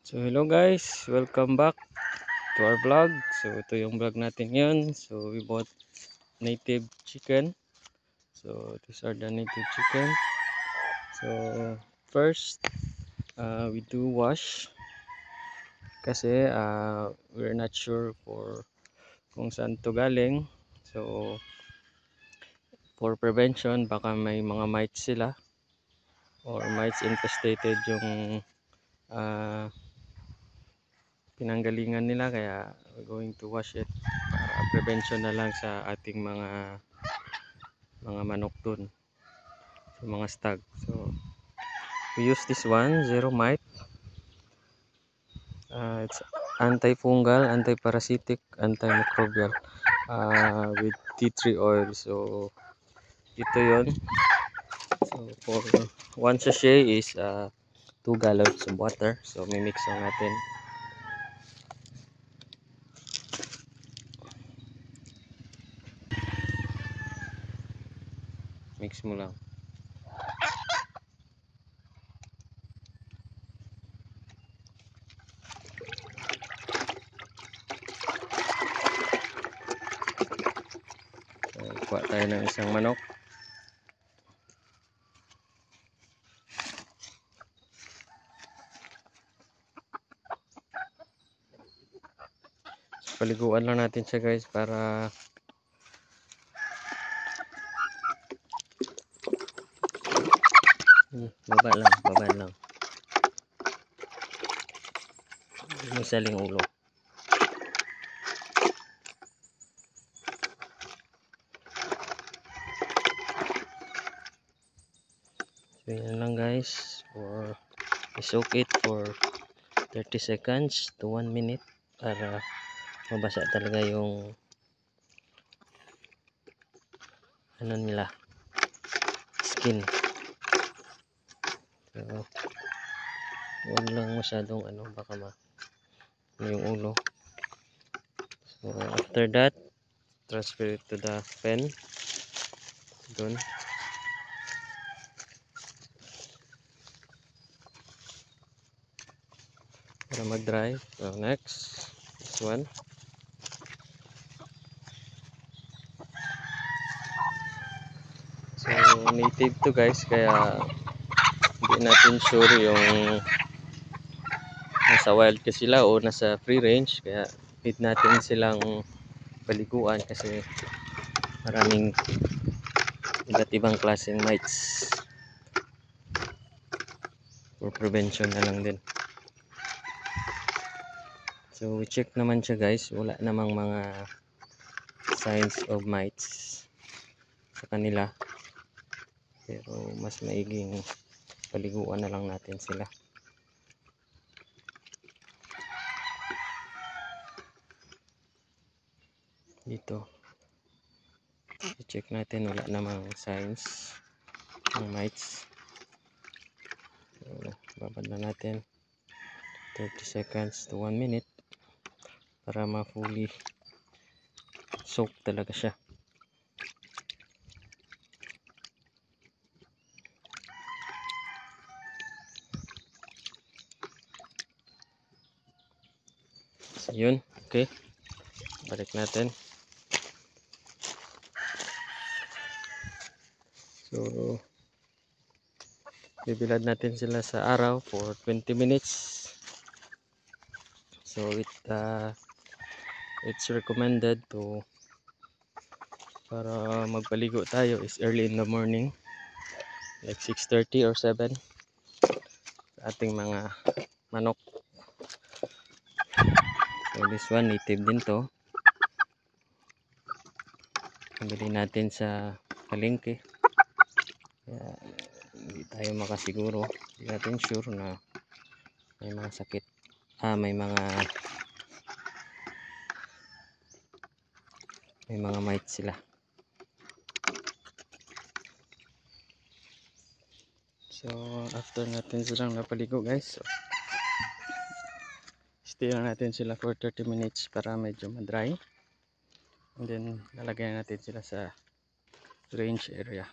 So hello guys, welcome back to our vlog. So ito yung vlog natin ngayon. So we bought native chicken. So these are the native chicken. So first, we do wash kasi we're not sure for kung saan to galing. So for prevention, baka may mga mites sila or mites infestated yung uh, pinanggalingan nila, kaya we're going to wash it para prevention na lang sa ating mga manok dun, sa mga stag. So we use this one, zero mite. It's antifungal, antiparasitic, antimicrobial, with tea tree oil. So ito yon. So for one sachet is 2 gallons of water. So may mix lang natin. Mix mo lang. So kuha tayo ng isang manok. So paliguan lang natin siya guys para baba lang. May saling ulo. So yan lang guys, for soak it for 30 seconds to 1 minute para mabasa talaga yung ano nila, skin. So huwag lang masyadong baka yung ulo. So after that, transfer it to the pen dun. Para mag-dry. So next, this one. So native to guys, kaya hindi natin sure yung nasa wild ka sila o nasa free range, kaya need natin silang paliguan kasi maraming iba't ibang klaseng mites. For prevention na lang din. So we check naman siya guys, wala namang mga signs of mites sa kanila, pero mas maiging paliguan na lang natin sila. Dito i-check natin, wala namang signs ng mites. So babad na natin 30 seconds to 1 minute para ma-fully soak talaga siya. So yun, okay, balik natin. So bibilad natin sila sa araw for 20 minutes. So it's recommended to para magpaligo tayo is early in the morning, like 6:30 or 7 sa ating mga manok. So this one native din to, nabili natin sa palengke, kaya hindi tayo makasiguro, hindi natin sure na may mga sakit, may mga mites sila. So after natin silang napaligo guys, so stay lang natin sila for 30 minutes para medyo ma-dry, and then lalagyan natin sila sa range area.